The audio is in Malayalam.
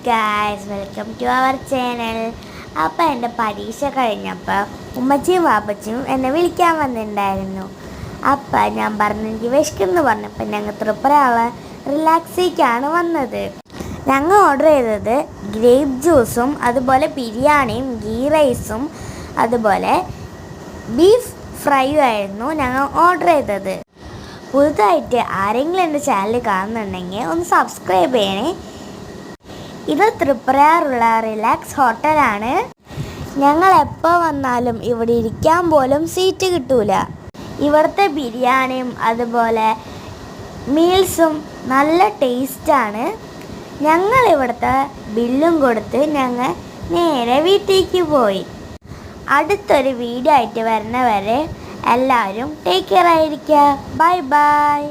Guys, welcome to our channel. അപ്പോൾ എൻ്റെ പരീക്ഷ കഴിഞ്ഞപ്പോൾ ഉമ്മച്ചിയും വാപ്പച്ചിയും എന്നെ വിളിക്കാൻ വന്നിട്ടുണ്ടായിരുന്നു. അപ്പം ഞാൻ പറഞ്ഞു എനിക്ക് വിശക്കുന്നു പറഞ്ഞപ്പോൾ ഞങ്ങൾ തൃപ്പുരയുള്ള റിലാക്സിക്കാണ് വന്നത്. ഞങ്ങൾ ഓർഡർ ചെയ്തത് ഗ്രേപ്പ് ജ്യൂസും അതുപോലെ ബിരിയാണിയും ഗീ റൈസും അതുപോലെ ബീഫ് ഫ്രൈയും ആയിരുന്നു ഞങ്ങൾ ഓർഡർ ചെയ്തത്. പുതുതായിട്ട് ആരെങ്കിലും എൻ്റെ ചാനൽ കാണുന്നുണ്ടെങ്കിൽ ഒന്ന് സബ്സ്ക്രൈബ് ചെയ്യണേ. ഇത് തൃപ്രയാറുള്ള റിലാക്സ് ഹോട്ടലാണ്. ഞങ്ങൾ എപ്പോൾ വന്നാലും ഇവിടെ ഇരിക്കാൻ പോലും സീറ്റ് കിട്ടൂല. ഇവിടുത്തെ ബിരിയാണിയും അതുപോലെ മീൽസും നല്ല ടേസ്റ്റാണ്. ഞങ്ങൾ ഇവിടുത്തെ ബില്ലും കൊടുത്ത് ഞങ്ങൾ നേരെ വീട്ടിലേക്ക് പോയി. അടുത്തൊരു വീഡിയോ ആയിട്ട് വരുന്നവരെ എല്ലാവരും ടേക്ക് കെയർ ആയിരിക്കുക. Bye bye.